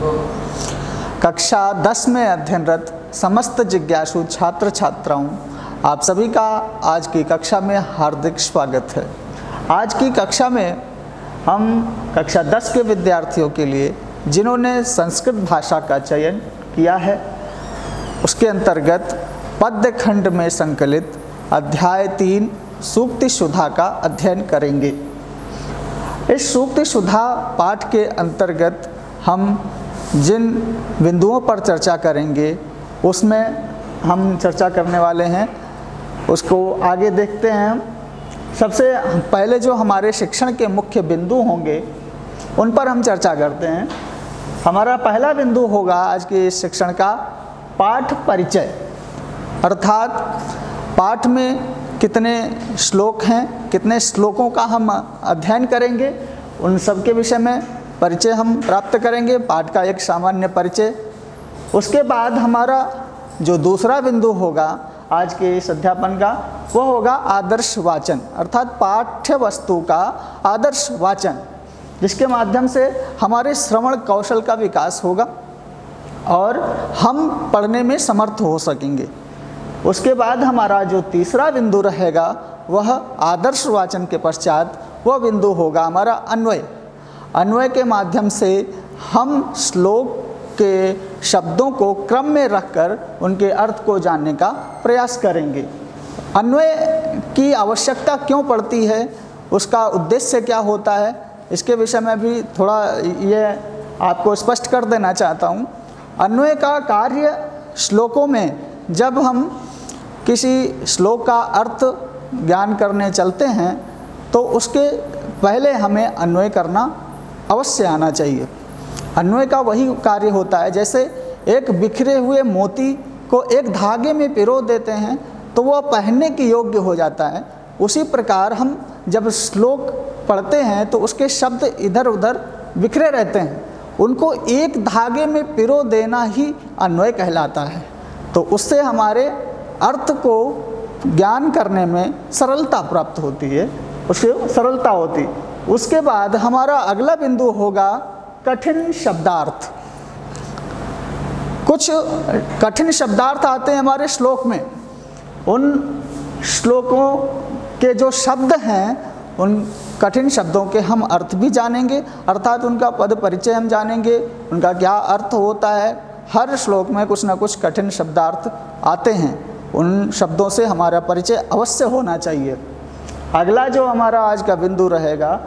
कक्षा 10 में अध्ययनरत समस्त जिज्ञासु छात्र छात्राओं, आप सभी का आज की कक्षा में हार्दिक स्वागत है। आज की कक्षा में हम कक्षा 10 के विद्यार्थियों के लिए जिन्होंने संस्कृत भाषा का चयन किया है, उसके अंतर्गत पद्य खंड में संकलित अध्याय 3 सूक्ति सुधा का अध्ययन करेंगे। इस सूक्ति सुधा पाठ के अंतर्गत हम जिन बिंदुओं पर चर्चा करेंगे उसमें हम चर्चा करने वाले हैं, उसको आगे देखते हैं। हम सबसे पहले जो हमारे शिक्षण के मुख्य बिंदु होंगे उन पर हम चर्चा करते हैं। हमारा पहला बिंदु होगा आज के इस शिक्षण का पाठ परिचय, अर्थात पाठ में कितने श्लोक हैं, कितने श्लोकों का हम अध्ययन करेंगे, उन सब के विषय में परिचय हम प्राप्त करेंगे, पाठ का एक सामान्य परिचय। उसके बाद हमारा जो दूसरा बिंदु होगा आज के इस अध्यापन का, वो होगा आदर्श वाचन, अर्थात पाठ्य वस्तु का आदर्श वाचन, जिसके माध्यम से हमारे श्रवण कौशल का विकास होगा और हम पढ़ने में समर्थ हो सकेंगे। उसके बाद हमारा जो तीसरा बिंदु रहेगा वह आदर्श वाचन के पश्चात वह बिंदु होगा हमारा अन्वय। अन्वय के माध्यम से हम श्लोक के शब्दों को क्रम में रखकर उनके अर्थ को जानने का प्रयास करेंगे। अन्वय की आवश्यकता क्यों पड़ती है, उसका उद्देश्य क्या होता है, इसके विषय में भी थोड़ा ये आपको स्पष्ट कर देना चाहता हूँ। अन्वय का कार्य श्लोकों में जब हम किसी श्लोक का अर्थ ज्ञान करने चलते हैं तो उसके पहले हमें अन्वय करना अवश्य आना चाहिए। अन्वय का वही कार्य होता है, जैसे एक बिखरे हुए मोती को एक धागे में पिरो देते हैं तो वह पहनने के योग्य हो जाता है। उसी प्रकार हम जब श्लोक पढ़ते हैं तो उसके शब्द इधर उधर बिखरे रहते हैं, उनको एक धागे में पिरो देना ही अन्वय कहलाता है। तो उससे हमारे अर्थ को ज्ञान करने में सरलता प्राप्त होती है, उसकी सरलता होती। उसके बाद हमारा अगला बिंदु होगा कठिन शब्दार्थ। कुछ कठिन शब्दार्थ आते हैं हमारे श्लोक में, उन श्लोकों के जो शब्द हैं उन कठिन शब्दों के हम अर्थ भी जानेंगे, अर्थात उनका पद परिचय हम जानेंगे, उनका क्या अर्थ होता है। हर श्लोक में कुछ ना कुछ कठिन शब्दार्थ आते हैं, उन शब्दों से हमारा परिचय अवश्य होना चाहिए। अगला जो हमारा आज का बिंदु रहेगा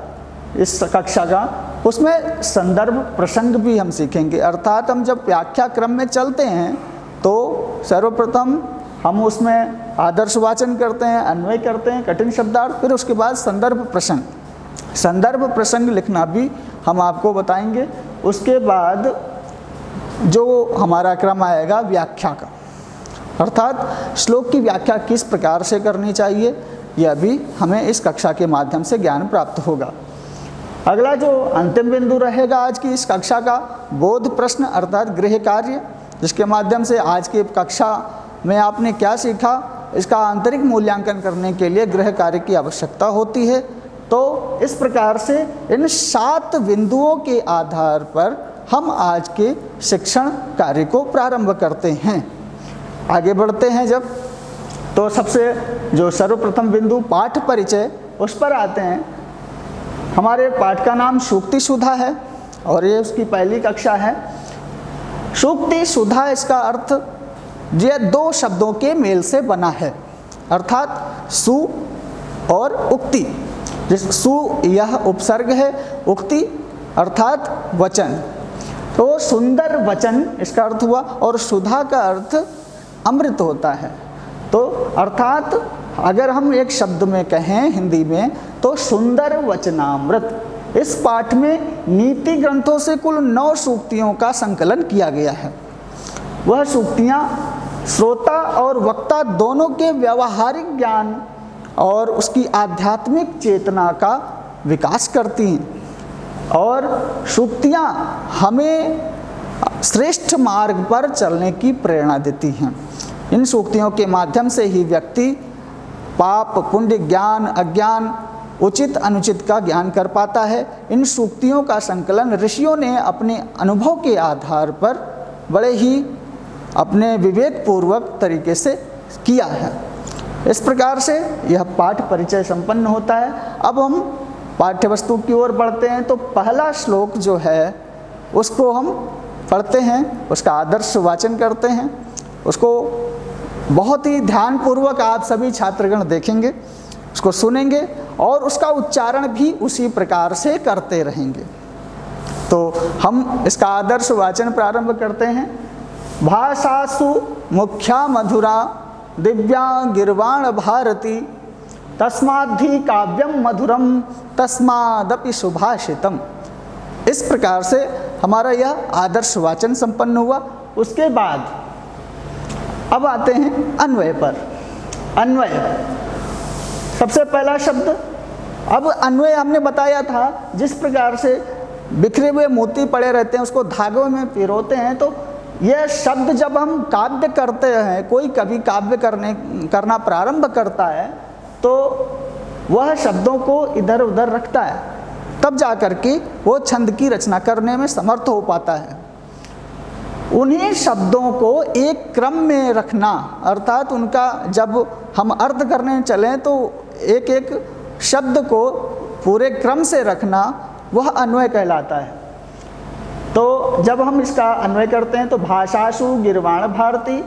इस कक्षा का, उसमें संदर्भ प्रसंग भी हम सीखेंगे। अर्थात हम जब व्याख्या क्रम में चलते हैं तो सर्वप्रथम हम उसमें आदर्श वाचन करते हैं, अन्वय करते हैं, कठिन शब्दार्थ, फिर उसके बाद संदर्भ प्रसंग। संदर्भ प्रसंग लिखना भी हम आपको बताएंगे। उसके बाद जो हमारा क्रम आएगा व्याख्या का, अर्थात श्लोक की व्याख्या किस प्रकार से करनी चाहिए, यह भी हमें इस कक्षा के माध्यम से ज्ञान प्राप्त होगा। अगला जो अंतिम बिंदु रहेगा आज की इस कक्षा का, बोध प्रश्न अर्थात गृह कार्य, जिसके माध्यम से आज की कक्षा में आपने क्या सीखा, इसका आंतरिक मूल्यांकन करने के लिए गृह कार्य की आवश्यकता होती है। तो इस प्रकार से इन 7 बिंदुओं के आधार पर हम आज के शिक्षण कार्य को प्रारंभ करते हैं। आगे बढ़ते हैं जब, तो सबसे जो सर्वप्रथम बिंदु पाठ परिचय, उस पर आते हैं। हमारे पाठ का नाम सूक्ति सुधा है और ये उसकी पहली कक्षा है। सूक्ति सुधा, इसका अर्थ ये 2 शब्दों के मेल से बना है, अर्थात सु और उक्ति। जिस सु यह उपसर्ग है, उक्ति अर्थात वचन, तो सुंदर वचन इसका अर्थ हुआ, और सुधा का अर्थ अमृत होता है। तो अर्थात अगर हम एक शब्द में कहें हिंदी में तो सुंदर वचनामृत। इस पाठ में नीति ग्रंथों से कुल 9 सूक्तियों का संकलन किया गया है। वह सूक्तियाँ श्रोता और वक्ता दोनों के व्यावहारिक ज्ञान और उसकी आध्यात्मिक चेतना का विकास करती हैं और सूक्तियाँ हमें श्रेष्ठ मार्ग पर चलने की प्रेरणा देती हैं। इन सूक्तियों के माध्यम से ही व्यक्ति पाप, पुण्य, ज्ञान, अज्ञान उचित अनुचित का ज्ञान कर पाता है। इन सूक्तियों का संकलन ऋषियों ने अपने अनुभव के आधार पर बड़े ही अपने विवेकपूर्वक तरीके से किया है। इस प्रकार से यह पाठ परिचय संपन्न होता है। अब हम पाठ्य वस्तु की ओर बढ़ते हैं। तो पहला श्लोक जो है उसको हम पढ़ते हैं, उसका आदर्श वाचन करते हैं। उसको बहुत ही ध्यानपूर्वक आप सभी छात्रगण देखेंगे, उसको सुनेंगे और उसका उच्चारण भी उसी प्रकार से करते रहेंगे। तो हम इसका आदर्श वाचन प्रारंभ करते हैं। भाषासु मुख्या मधुरा दिव्या गिर्वाण भारती तस्माद्धि काव्यम मधुरम तस्मादपि सुभाषितम। इस प्रकार से हमारा यह आदर्श वाचन संपन्न हुआ। उसके बाद अब आते हैं अन्वय पर। अन्वय सबसे पहला शब्द। अब अन्वय हमने बताया था, जिस प्रकार से बिखरे हुए मोती पड़े रहते हैं उसको धागों में पिरोते हैं, तो यह शब्द जब हम काव्य करते हैं, कोई कवि काव्य करना प्रारंभ करता है तो वह शब्दों को इधर उधर रखता है, तब जा कर के वो छंद की रचना करने में समर्थ हो पाता है। उन्हीं शब्दों को एक क्रम में रखना, अर्थात उनका जब हम अर्थ करने चलें तो एक एक शब्द को पूरे क्रम से रखना, वह अन्वय कहलाता है। तो जब हम इसका अन्वय करते हैं तो भाषासु गिर्वाण भारती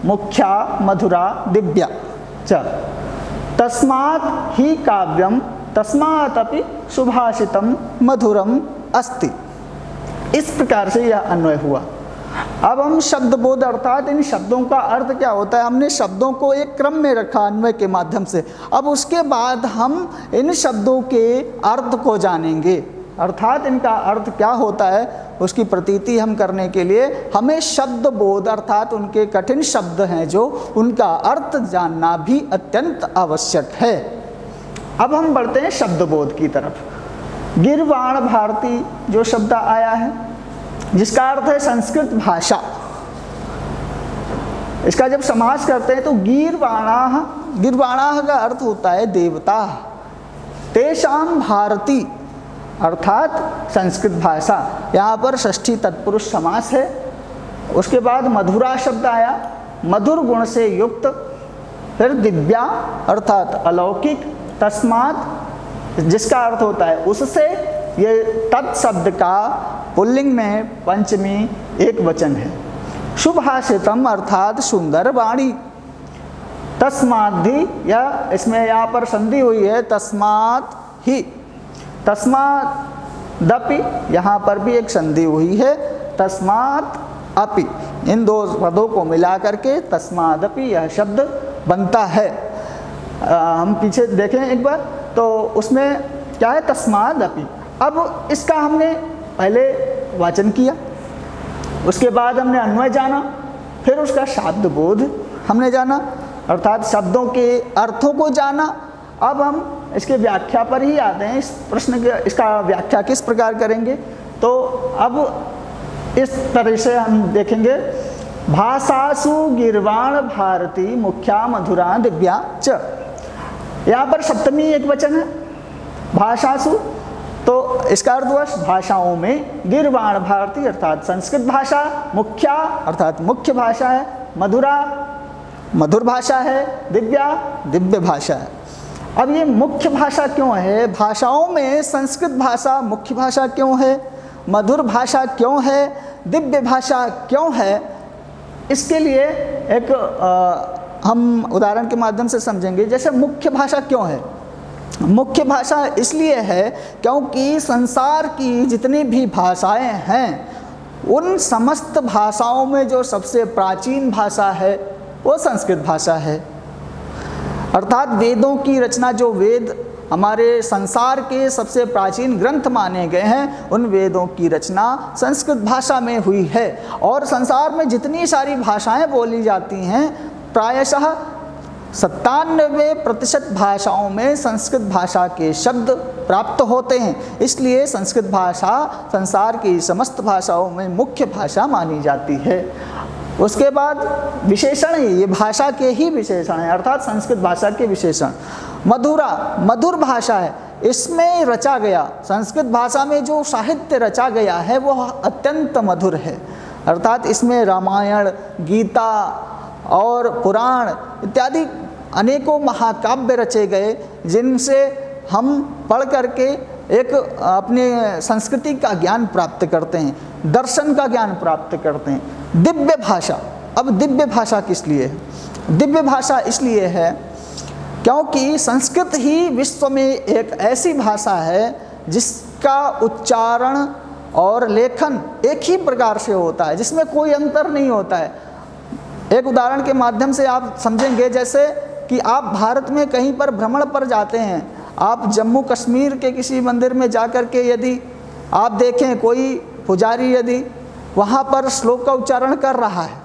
मुख्या मधुरा दिव्या च तस्मात् ही काव्यम तस्मात् अपि सुभाषितम मधुरम अस्ति। इस प्रकार से यह अन्वय हुआ। अब हम शब्दबोध अर्थात इन शब्दों का अर्थ क्या होता है, हमने शब्दों को एक क्रम में रखा अन्वय के माध्यम से। अब उसके बाद हम इन शब्दों के अर्थ को जानेंगे, अर्थात इनका अर्थ क्या होता है उसकी प्रतीति हम करने के लिए हमें शब्दबोध अर्थात उनके कठिन शब्द हैं जो उनका अर्थ जानना भी अत्यंत आवश्यक है। अब हम बढ़ते हैं शब्दबोध की तरफ। गिर्वाण भारती जो शब्द आया है, जिसका अर्थ है संस्कृत भाषा। इसका जब समास करते हैं तो गीर्वाणाः, गीर्वाणाः का अर्थ होता है देवता। तेषां भारती अर्थात संस्कृत भाषा, यहाँ पर षष्ठी तत्पुरुष समास है। उसके बाद मधुरा शब्द आया, मधुर गुण से युक्त। फिर दिव्या अर्थात अलौकिक, तस्मात् जिसका अर्थ होता है उससे, ये तत् शब्द का पुल्लिंग में पंचमी एक वचन है। सुभाषितम अर्थात सुंदर वाणी। तस्माद्धि, या इसमें यहाँ पर संधि हुई है तस्मात् ही, तस्मादपि यहाँ पर भी एक संधि हुई है, तस्मात् अपि, इन दो पदों को मिला करके तस्मादपि यह शब्द बनता है। हम पीछे देखें एक बार तो उसमें क्या है, तस्मादपि। अब इसका हमने पहले वाचन किया, उसके बाद हमने अन्वय जाना, फिर उसका शब्दबोध हमने जाना अर्थात शब्दों के अर्थों को जाना। अब हम इसके व्याख्या पर ही आते हैं। इस प्रश्न के इसका व्याख्या किस प्रकार करेंगे, तो अब इस तरह से हम देखेंगे। भाषासु गिर्वाण भारती मुख्या मधुरा दिव्या च, यहाँ पर सप्तमी एक वचन है भाषासु, तो इसका अर्थ हुआ भाषाओं में। गिर्वाण भारती अर्थात संस्कृत भाषा, मुख्या अर्थात मुख्य भाषा है, मधुरा मधुर भाषा है, दिव्या दिव्य भाषा है। अब ये मुख्य भाषा क्यों है, भाषाओं में संस्कृत भाषा मुख्य भाषा क्यों है, मधुर भाषा क्यों है, दिव्य भाषा क्यों है, इसके लिए एक हम उदाहरण के माध्यम से समझेंगे। जैसे मुख्य भाषा क्यों है, मुख्य भाषा इसलिए है क्योंकि संसार की जितनी भी भाषाएं हैं उन समस्त भाषाओं में जो सबसे प्राचीन भाषा है वो संस्कृत भाषा है। अर्थात वेदों की रचना, जो वेद हमारे संसार के सबसे प्राचीन ग्रंथ माने गए हैं, उन वेदों की रचना संस्कृत भाषा में हुई है। और संसार में जितनी सारी भाषाएं बोली जाती हैं प्रायशः 97% भाषाओं में संस्कृत भाषा के शब्द प्राप्त होते हैं। इसलिए संस्कृत भाषा संसार की समस्त भाषाओं में मुख्य भाषा मानी जाती है। उसके बाद विशेषण, ये भाषा के ही विशेषण हैं अर्थात संस्कृत भाषा के विशेषण। मधुरा मधुर भाषा है, इसमें रचा गया, संस्कृत भाषा में जो साहित्य रचा गया है वो अत्यंत मधुर है। अर्थात इसमें रामायण, गीता और पुराण इत्यादि अनेकों महाकाव्य रचे गए, जिनसे हम पढ़ करके एक अपने संस्कृति का ज्ञान प्राप्त करते हैं, दर्शन का ज्ञान प्राप्त करते हैं। दिव्य भाषा, अब दिव्य भाषा किस लिए है? दिव्य भाषा इसलिए है क्योंकि संस्कृत ही विश्व में एक ऐसी भाषा है जिसका उच्चारण और लेखन एक ही प्रकार से होता है, जिसमें कोई अंतर नहीं होता है। एक उदाहरण के माध्यम से आप समझेंगे, जैसे कि आप भारत में कहीं पर भ्रमण पर जाते हैं, आप जम्मू कश्मीर के किसी मंदिर में जाकर के यदि आप देखें कोई पुजारी यदि वहाँ पर श्लोक का उच्चारण कर रहा है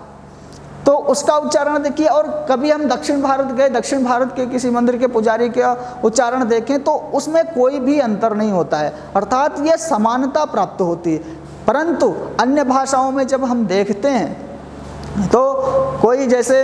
तो उसका उच्चारण देखिए, और कभी हम दक्षिण भारत गए, दक्षिण भारत के किसी मंदिर के पुजारी का उच्चारण देखें तो उसमें कोई भी अंतर नहीं होता है, अर्थात ये समानता प्राप्त होती है। परंतु अन्य भाषाओं में जब हम देखते हैं तो कोई जैसे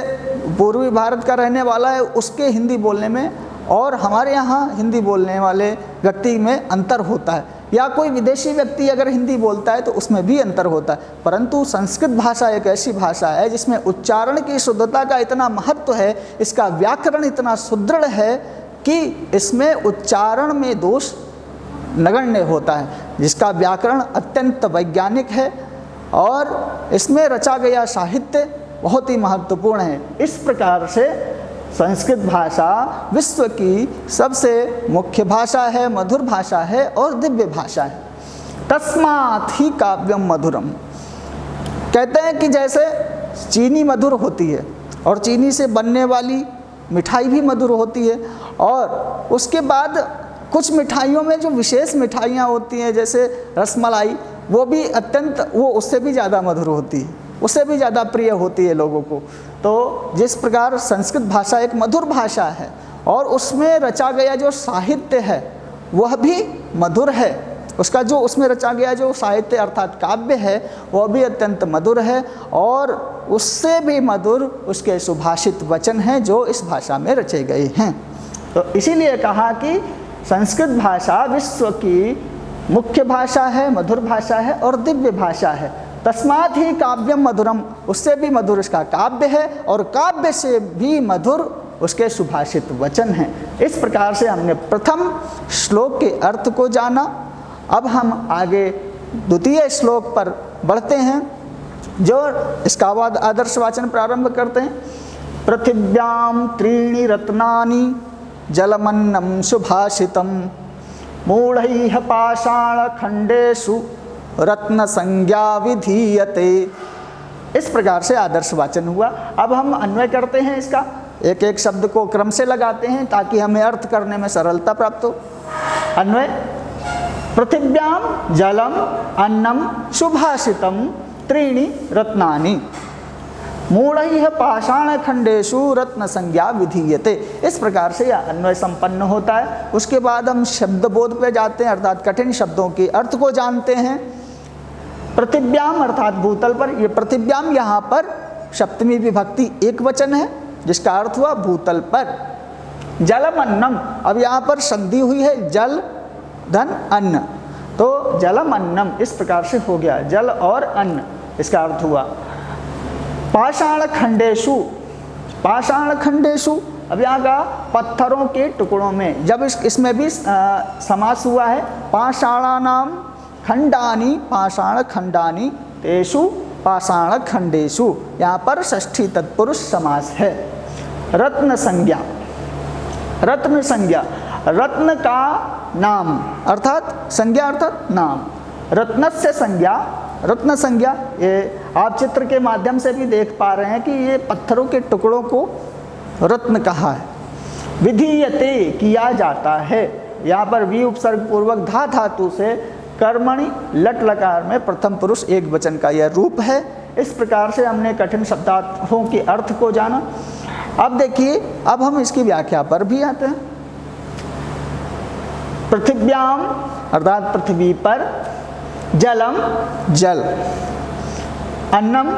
पूर्वी भारत का रहने वाला है, उसके हिंदी बोलने में और हमारे यहाँ हिंदी बोलने वाले व्यक्ति में अंतर होता है, या कोई विदेशी व्यक्ति अगर हिंदी बोलता है तो उसमें भी अंतर होता है। परंतु संस्कृत भाषा एक ऐसी भाषा है जिसमें उच्चारण की शुद्धता का इतना महत्व है, इसका व्याकरण इतना सुदृढ़ है कि इसमें उच्चारण में दोष नगण्य होता है, जिसका व्याकरण अत्यंत वैज्ञानिक है और इसमें रचा गया साहित्य बहुत ही महत्वपूर्ण है। इस प्रकार से संस्कृत भाषा विश्व की सबसे मुख्य भाषा है, मधुर भाषा है और दिव्य भाषा है। तस्मात् ही काव्यम मधुरम, कहते हैं कि जैसे चीनी मधुर होती है और चीनी से बनने वाली मिठाई भी मधुर होती है, और उसके बाद कुछ मिठाइयों में जो विशेष मिठाइयाँ होती हैं जैसे रसमलाई, वो भी अत्यंत, वो उससे भी ज़्यादा मधुर होती है, उससे भी ज़्यादा प्रिय होती है लोगों को। तो जिस प्रकार संस्कृत भाषा एक मधुर भाषा है और उसमें रचा गया जो साहित्य है वह भी मधुर है, उसका जो उसमें रचा गया जो साहित्य अर्थात काव्य है वह भी अत्यंत मधुर है, और उससे भी मधुर उसके सुभाषित वचन हैं जो इस भाषा में रचे गए हैं। तो इसीलिए कहा कि संस्कृत भाषा विश्व की मुख्य भाषा है, मधुर भाषा है और दिव्य भाषा है। तस्मात् ही काव्यम मधुरम, उससे भी मधुर इसका काव्य है और काव्य से भी मधुर उसके सुभाषित वचन हैं। इस प्रकार से हमने प्रथम श्लोक के अर्थ को जाना। अब हम आगे द्वितीय श्लोक पर बढ़ते हैं, जो इसका बाद आदर्श वाचन प्रारंभ करते हैं। पृथिव्याम त्रीणि रत्नानि जलमन्नम सुभाषितम मूढ़ैः पाषाण खंडेषु रत्न संज्ञा विधीयते। इस प्रकार से आदर्श वाचन हुआ। अब हम अन्वय करते हैं, इसका एक एक शब्द को क्रम से लगाते हैं ताकि हमें अर्थ करने में सरलता प्राप्त हो। अन्वय, पृथिव्याम जलम अन्नम सुभाषितम त्रीणि रत्नानि मूढ़ैः पाषाण खंडेषु रत्न संज्ञा विधीयते। इस प्रकार से यह अन्वय संपन्न होता है। उसके बाद हम शब्द बोध पे जाते हैं, अर्थात कठिन शब्दों के अर्थ को जानते हैं। पृथिव्याम अर्थात भूतल पर, ये पृथिव्याम यहाँ पर सप्तमी विभक्ति एक वचन है जिसका अर्थ हुआ भूतल पर। जलम अन्नम, अब यहाँ पर संधि हुई है जल धन अन्न, तो जलम अन्नम इस प्रकार से हो गया, जल और अन्न इसका अर्थ हुआ। पाषाण खंडेषु, पाषाण खंडेषु, अब यहाँ का पत्थरों के टुकड़ों में, जब इसमें भी समास हुआ है। पाषाणानाम खंडानि पाषाण खंडानि तेषु पाषाण खंडेषु, यहाँ पर षष्ठी तत्पुरुष समास है। रत्न संज्ञा, रत्न संज्ञा, रत्न का नाम अर्थात संज्ञा अर्थात नाम, रत्नस्य संज्ञा, रत्न संज्ञा। ये आप चित्र के माध्यम से भी देख पा रहे हैं कि ये पत्थरों के टुकड़ों को रत्न कहा है। विधीयते किया जाता है, यहाँ पर वी उपसर्ग पूर्वक धा धातु से कर्मणि लट लकार में प्रथम पुरुष एक वचन का यह रूप है। इस प्रकार से हमने कठिन शब्दार्थों के अर्थ को जाना। अब देखिए, अब हम इसकी व्याख्या पर भी आते हैं। पृथिव्याम अर्थात पृथ्वी पर, जलम जल, अन्नम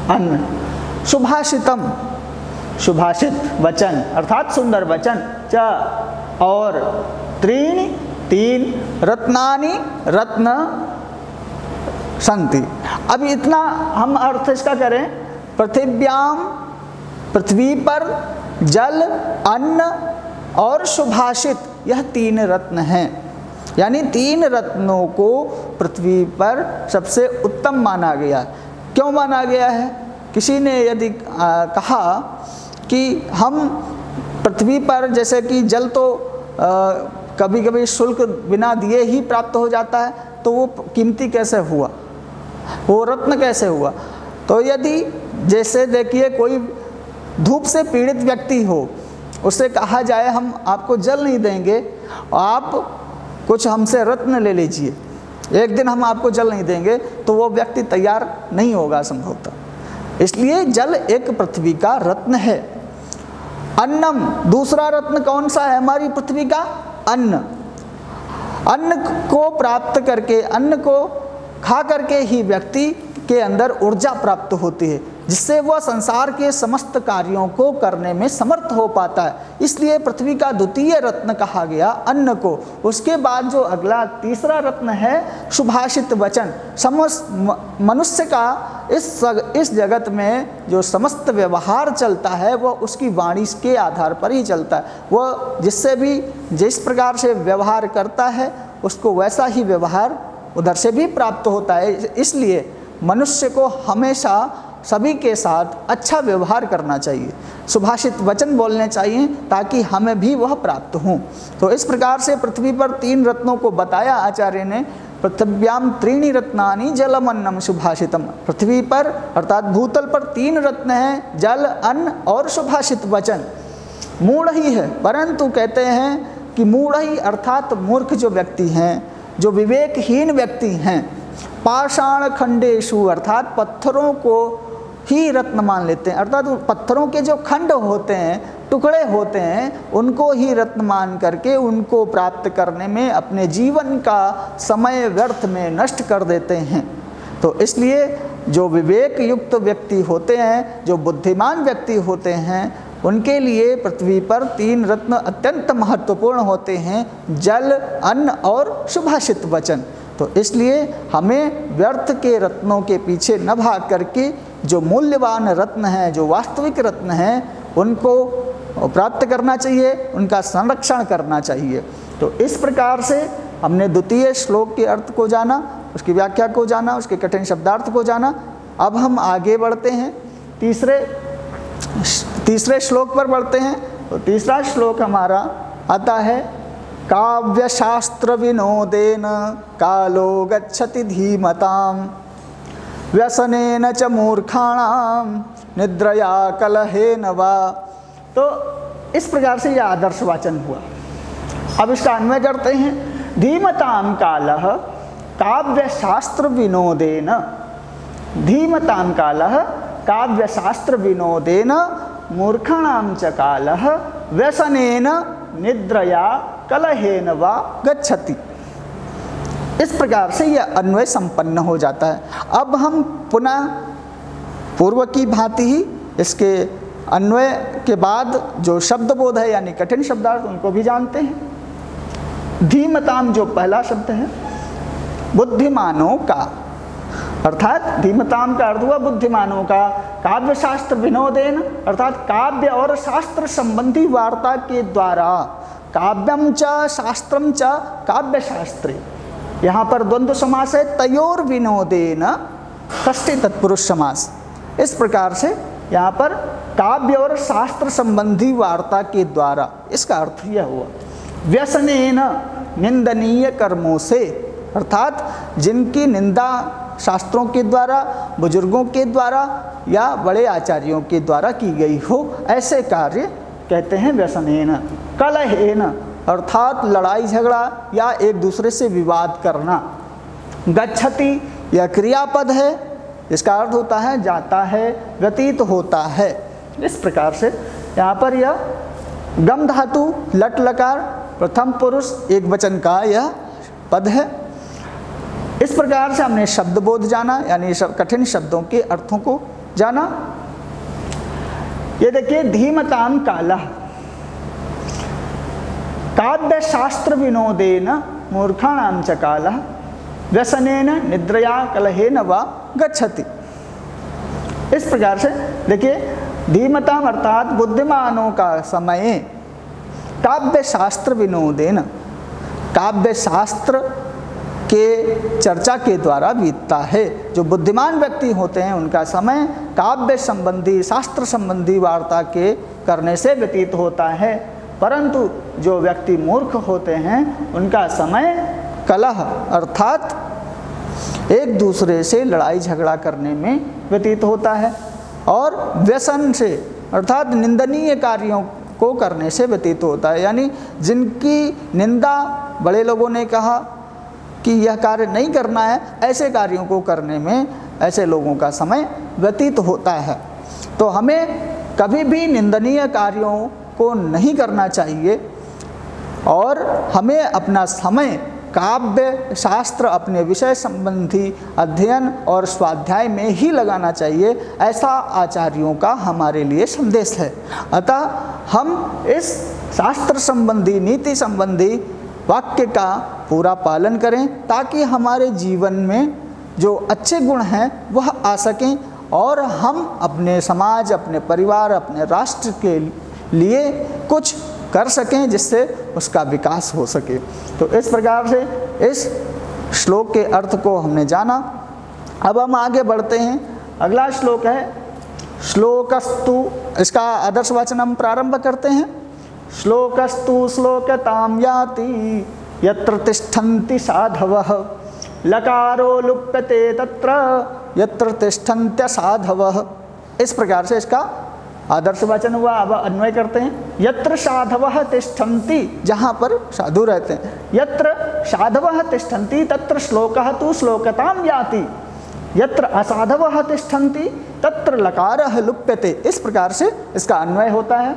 अन्न, सुभाषितम सुभाषित वचन अर्थात सुंदर वचन, च और त्रीणि तीन, रत्नानि रत्न सन्ति। अब इतना हम अर्थ इसका करें, पृथिव्याम पृथ्वी पर जल, अन्न और सुभाषित, यह तीन रत्न हैं। यानी तीन रत्नों को पृथ्वी पर सबसे उत्तम माना गया। क्यों माना गया है? किसी ने यदि कहा कि हम पृथ्वी पर, जैसे कि जल तो कभी कभी शुल्क बिना दिए ही प्राप्त हो जाता है, तो वो कीमती कैसे हुआ, वो रत्न कैसे हुआ? तो यदि जैसे देखिए कोई धूप से पीड़ित व्यक्ति हो, उससे कहा जाए हम आपको जल नहीं देंगे, आप कुछ हमसे रत्न ले लीजिए, एक दिन हम आपको जल नहीं देंगे, तो वो व्यक्ति तैयार नहीं होगा संभवतः। इसलिए जल एक पृथ्वी का रत्न है। अन्नम, दूसरा रत्न कौन सा है हमारी पृथ्वी का? अन्न। अन्न को प्राप्त करके, अन्न को खा करके ही व्यक्ति के अंदर ऊर्जा प्राप्त होती है, जिससे वह संसार के समस्त कार्यों को करने में समर्थ हो पाता है। इसलिए पृथ्वी का द्वितीय रत्न कहा गया अन्न को। उसके बाद जो अगला तीसरा रत्न है सुभाषित वचन। मनुष्य का इस जगत में जो समस्त व्यवहार चलता है वह उसकी वाणी के आधार पर ही चलता है। वह जिससे भी जिस प्रकार से व्यवहार करता है उसको वैसा ही व्यवहार उधर से भी प्राप्त होता है। इसलिए मनुष्य को हमेशा सभी के साथ अच्छा व्यवहार करना चाहिए, सुभाषित वचन बोलने चाहिए, ताकि हमें भी वह प्राप्त हों। तो इस प्रकार से पृथ्वी पर तीन रत्नों को बताया आचार्य ने। पृथिव्याम त्रीणि रत्नानि जलम अन्नम सुभाषितम। पृथ्वी पर अर्थात भूतल पर तीन रत्न हैं, जल, अन्न और सुभाषित वचन। मूढ़ ही है, परंतु कहते हैं कि मूढ़ ही अर्थात मूर्ख जो व्यक्ति हैं, जो विवेकहीन व्यक्ति हैं, पाषाण खंडेशु अर्थात पत्थरों को ही रत्न मान लेते हैं, अर्थात पत्थरों के जो खंड होते हैं, टुकड़े होते हैं, उनको ही रत्न मान करके उनको प्राप्त करने में अपने जीवन का समय व्यर्थ में नष्ट कर देते हैं। तो इसलिए जो विवेक युक्त व्यक्ति होते हैं, जो बुद्धिमान व्यक्ति होते हैं, उनके लिए पृथ्वी पर तीन रत्न अत्यंत महत्वपूर्ण होते हैं, जल, अन्न और सुभाषित वचन। तो इसलिए हमें व्यर्थ के रत्नों के पीछे न भाग करके जो मूल्यवान रत्न हैं, जो वास्तविक रत्न हैं, उनको प्राप्त करना चाहिए, उनका संरक्षण करना चाहिए। तो इस प्रकार से हमने द्वितीय श्लोक के अर्थ को जाना, उसकी व्याख्या को जाना, उसके कठिन शब्दार्थ को जाना। अब हम आगे बढ़ते हैं, तीसरे श्लोक पर बढ़ते हैं। तो तीसरा श्लोक हमारा आता है, काव्यशास्त्र विनोदेन कालो गच्छति धीमताम व्यसनेन च मूर्खाणाम निद्रया कलहेन वा। तो इस प्रकार से यह आदर्श वाचन हुआ। अब इसका अन्वय करते हैं। धीमताम कालः काव्यशास्त्र विनोदेन, धीमताम कालः काव्यशास्त्र विनोदेन मूर्खाणाम च कालः व्यसनेन निद्रया कलहेन वा गच्छति। इस प्रकार से यह अन्वय संपन्न हो जाता है। अब हम पुनः पूर्व की भांति ही इसके अन्वय के बाद जो शब्द बोध है यानी कठिन शब्दार्थ उनको भी जानते हैं। धीमताम जो पहला शब्द है, बुद्धिमानों का, अर्थात धीमताम का अर्थ हुआ बुद्धिमानों का। काव्य शास्त्र विनोदेन अर्थात काव्य और शास्त्र संबंधी वार्ता के द्वारा, काव्यम च शास्त्रम च काव्य शास्त्रे, यहाँ पर द्वंद्व समास है, तयोर विनोदेन षष्ठी तत्पुरुष समास। इस प्रकार से यहाँ पर काव्य और शास्त्र संबंधी वार्ता के द्वारा, इसका अर्थ यह हुआ। व्यसनेन निंदनीय कर्मों से, अर्थात जिनकी निंदा शास्त्रों के द्वारा, बुजुर्गों के द्वारा या बड़े आचार्यों के द्वारा की गई हो, ऐसे कार्य कहते हैं व्यसनेन। कलहेन अर्थात लड़ाई झगड़ा या एक दूसरे से विवाद करना। गच्छति यह क्रियापद है, इसका अर्थ होता है जाता है, व्यतीत होता है। इस प्रकार से यहाँ पर यह गम धातु लट लकार प्रथम पुरुष एक वचन का यह पद है। इस प्रकार से हमने शब्द बोध जाना, यानी कठिन शब्दों के अर्थों को जाना। ये देखिए धीमताम कालः, काव्य शास्त्र विनोदेन मूर्खाणां च कालः व्यसनेन निद्रया कलहेन वा गच्छति। इस प्रकार से देखिए, धीमताम अर्थात बुद्धिमानों का समय काव्य शास्त्र विनोदेन, काव्य शास्त्र के चर्चा के द्वारा बीतता है। जो बुद्धिमान व्यक्ति होते हैं उनका समय काव्य संबंधी, शास्त्र संबंधी वार्ता के करने से व्यतीत होता है, परंतु जो व्यक्ति मूर्ख होते हैं उनका समय कलह अर्थात एक दूसरे से लड़ाई झगड़ा करने में व्यतीत होता है और व्यसन से अर्थात निंदनीय कार्यों को करने से व्यतीत होता है। यानी जिनकी निंदा बड़े लोगों ने कहा कि यह कार्य नहीं करना है, ऐसे कार्यों को करने में ऐसे लोगों का समय व्यतीत होता है। तो हमें कभी भी निंदनीय कार्यों को नहीं करना चाहिए और हमें अपना समय काव्य शास्त्र, अपने विषय संबंधी अध्ययन और स्वाध्याय में ही लगाना चाहिए, ऐसा आचार्यों का हमारे लिए संदेश है। अतः हम इस शास्त्र संबंधी, नीति संबंधी वाक्य का पूरा पालन करें ताकि हमारे जीवन में जो अच्छे गुण हैं वह आ सकें और हम अपने समाज, अपने परिवार, अपने राष्ट्र के लिए कुछ कर सकें जिससे उसका विकास हो सके। तो इस प्रकार से इस श्लोक के अर्थ को हमने जाना। अब हम आगे बढ़ते हैं। अगला श्लोक है श्लोकस्तु, इसका आदर्शवाचन हम प्रारंभ करते हैं। श्लोकस्तु श्लोकतां याति यत्र तिष्ठन्ति साधवः, लकारो लुप्यते तत्र यत्र तिष्ठन्त्य साधवः। इस प्रकार से इसका आदर्शवाचन हुआ। अब अन्वय करते हैं। यत्र साधवः तिष्ठन्ति, जहाँ पर साधु रहते हैं, यत्र साधवः तिष्ठन्ति तत्र श्लोकः तु श्लोकतां याति, यत्र असाधवः तिष्ठन्ति तत्र लकारः लुप्यते। इस प्रकार से इसका अन्वय होता है।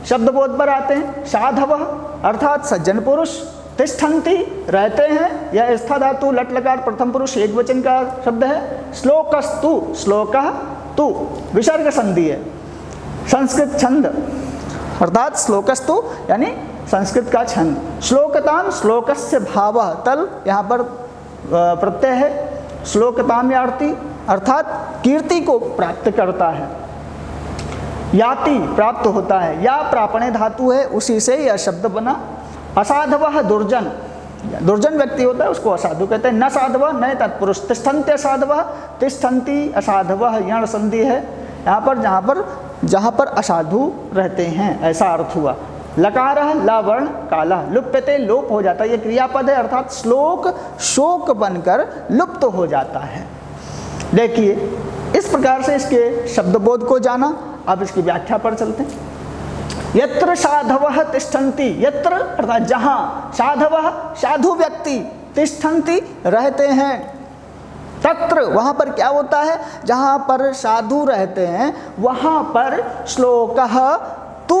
शब्द बोध पर आते हैं। साधवः अर्थात सज्जन पुरुष, तिष्ठन्ति रहते हैं, यह स्था धातु लट लकार प्रथम पुरुष एक वचन का शब्द है। श्लोकस्तु, श्लोकः तु विसर्ग संधि है, संस्कृत छंद अर्थात श्लोकस्तु यानी संस्कृत का छंद। श्लोकताम, श्लोकस्य भावः तल यहाँ पर प्रत्यय है। श्लोकताम याति अर्थात कीर्ति को प्राप्त करता है, याति प्राप्त होता है, या प्रापणे धातु है, उसी से यह शब्द बना। असाधवः दुर्जन, दुर्जन व्यक्ति होता है उसको असाधु कहते हैं। न साधवः नए तत्पुरुष, तिष्ठन्त्य साधवः, तिष्ठन्ति असाधवः यण संधि है यहाँ पर, जहाँ पर असाधु रहते हैं, ऐसा अर्थ हुआ। लकारः लवर्ण काला, लुप्यते लोप हो जाता है, ये क्रियापद है अर्थात श्लोक शोक बनकर लुप्त हो जाता है। देखिए इस प्रकार से इसके शब्दबोध को जाना। अब इसकी व्याख्या पर चलते हैं। यत्र साधवः तिष्ठन्ति, यत्र अर्थात जहाँ, साधवः साधु व्यक्ति, तिष्ठन्ति रहते हैं, तत्र वहाँ पर क्या होता है, जहाँ पर साधु रहते हैं वहाँ पर श्लोकः तु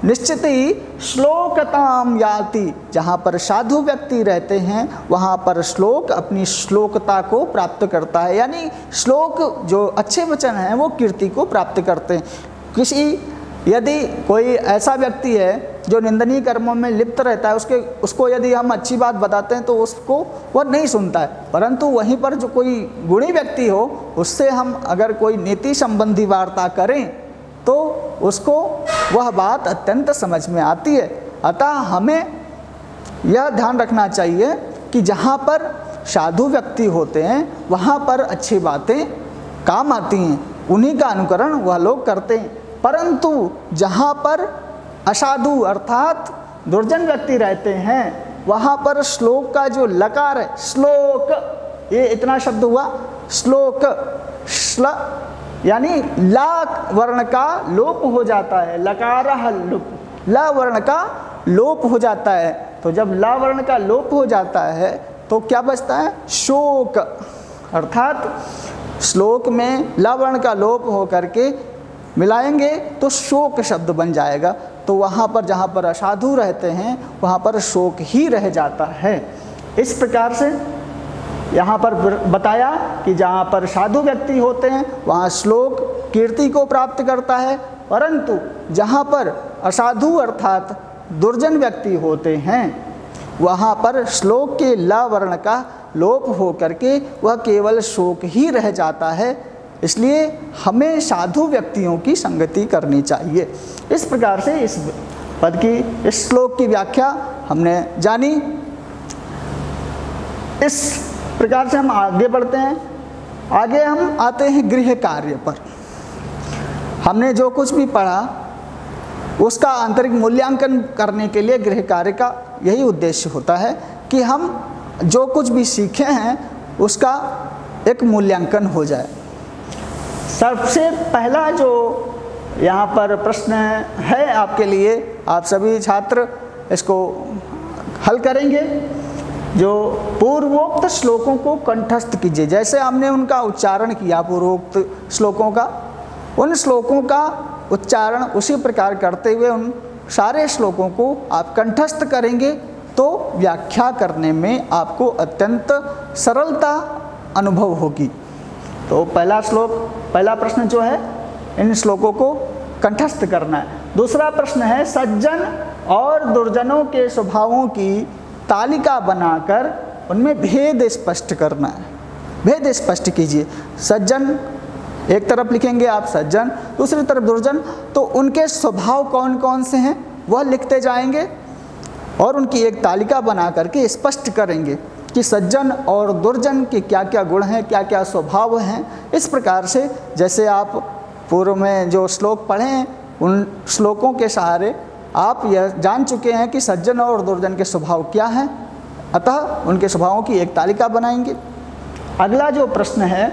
निश्चित ही श्लोकताम याति, जहाँ पर साधु व्यक्ति रहते हैं वहाँ पर श्लोक अपनी श्लोकता को प्राप्त करता है। यानी श्लोक जो अच्छे वचन हैं वो कीर्ति को प्राप्त करते हैं। यदि कोई ऐसा व्यक्ति है जो निंदनीय कर्मों में लिप्त रहता है, उसको यदि हम अच्छी बात बताते हैं तो उसको वह नहीं सुनता है, परंतु वहीं पर जो कोई गुणी व्यक्ति हो उससे हम अगर कोई नीति संबंधी वार्ता करें तो उसको वह बात अत्यंत समझ में आती है। अतः हमें यह ध्यान रखना चाहिए कि जहाँ पर साधु व्यक्ति होते हैं वहाँ पर अच्छी बातें काम आती हैं, उन्हीं का अनुकरण वह लोग करते हैं। परंतु जहाँ पर असाधु अर्थात दुर्जन व्यक्ति रहते हैं वहाँ पर श्लोक का जो लकार है, श्लोक, ये इतना शब्द हुआ, श्लोक श्ल यानी ला वर्ण का लोप हो जाता है, लकारः लुप, ला वर्ण का लोप हो जाता है। तो जब ला वर्ण का लोप हो जाता है तो क्या बचता है, शोक, अर्थात श्लोक में ला वर्ण का लोप हो करके मिलाएंगे तो शोक शब्द बन जाएगा। तो वहाँ पर जहाँ पर असाधु रहते हैं वहाँ पर शोक ही रह जाता है। इस प्रकार से यहाँ पर बताया कि जहाँ पर साधु व्यक्ति होते हैं वहाँ श्लोक कीर्ति को प्राप्त करता है, परंतु जहाँ पर असाधु अर्थात दुर्जन व्यक्ति होते हैं वहाँ पर श्लोक के ल वर्ण का लोप हो करके वह केवल शोक ही रह जाता है। इसलिए हमें साधु व्यक्तियों की संगति करनी चाहिए। इस प्रकार से इस पद की, इस श्लोक की व्याख्या हमने जानी। इस प्रकार से हम आगे बढ़ते हैं। आगे हम आते हैं गृह कार्य पर। हमने जो कुछ भी पढ़ा उसका आंतरिक मूल्यांकन करने के लिए गृह कार्य का यही उद्देश्य होता है कि हम जो कुछ भी सीखे हैं उसका एक मूल्यांकन हो जाए। सबसे पहला जो यहाँ पर प्रश्न है आपके लिए, आप सभी छात्र इसको हल करेंगे। जो पूर्वोक्त श्लोकों को कंठस्थ कीजिए। जैसे हमने उनका उच्चारण किया पूर्वोक्त श्लोकों का, उन श्लोकों का उच्चारण उसी प्रकार करते हुए उन सारे श्लोकों को आप कंठस्थ करेंगे तो व्याख्या करने में आपको अत्यंत सरलता अनुभव होगी। तो पहला प्रश्न जो है, इन श्लोकों को कंठस्थ करना है। दूसरा प्रश्न है, सज्जन और दुर्जनों के स्वभावों की तालिका बनाकर उनमें भेद स्पष्ट करना है। भेद स्पष्ट कीजिए। सज्जन एक तरफ लिखेंगे आप सज्जन, दूसरी तरफ दुर्जन, तो उनके स्वभाव कौन कौन से हैं वह लिखते जाएंगे और उनकी एक तालिका बना करके स्पष्ट करेंगे कि सज्जन और दुर्जन के क्या क्या गुण हैं, क्या क्या स्वभाव हैं। इस प्रकार से जैसे आप पूर्व में जो श्लोक पढ़े हैं उन श्लोकों के सहारे आप यह जान चुके हैं कि सज्जन और दुर्जन के स्वभाव क्या हैं, अतः उनके स्वभावों की एक तालिका बनाएंगे। अगला जो प्रश्न है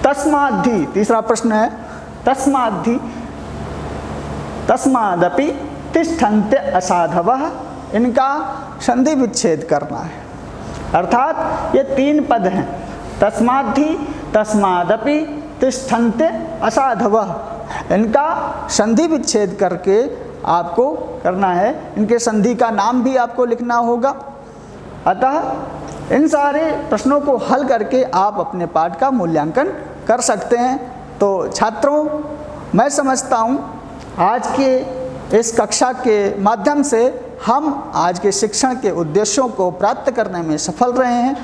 तस्माद्धि, तीसरा प्रश्न है तस्माद्धि तस्मादपि तिष्ठन्ते असाधवः, इनका संधि विच्छेद करना है। अर्थात ये 3 पद हैं, तस्माद्धि, तस्मादपि, तिष्ठन्ते असाधवः, इनका संधि विच्छेद करके आपको करना है। इनके संधि का नाम भी आपको लिखना होगा। अतः इन सारे प्रश्नों को हल करके आप अपने पाठ का मूल्यांकन कर सकते हैं। तो छात्रों, मैं समझता हूँ आज के इस कक्षा के माध्यम से हम आज के शिक्षण के उद्देश्यों को प्राप्त करने में सफल रहे हैं।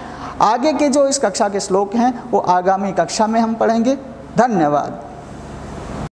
आगे के जो इस कक्षा के श्लोक हैं वो आगामी कक्षा में हम पढ़ेंगे। धन्यवाद।